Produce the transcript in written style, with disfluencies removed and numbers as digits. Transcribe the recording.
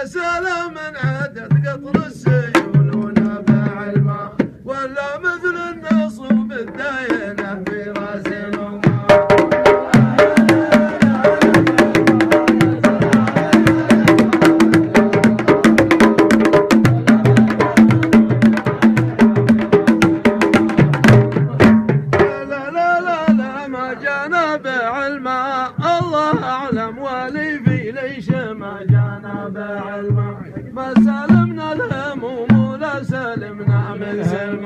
سلام من عادت قطر السيول ونابع الماء ولا مثل النصب الداينة في راس الأمة. ما جانا بعلماء الله أعلم ولي في ليش ما جانا بعلماء ما سلمنا الهموم ولا سلمنا من سلم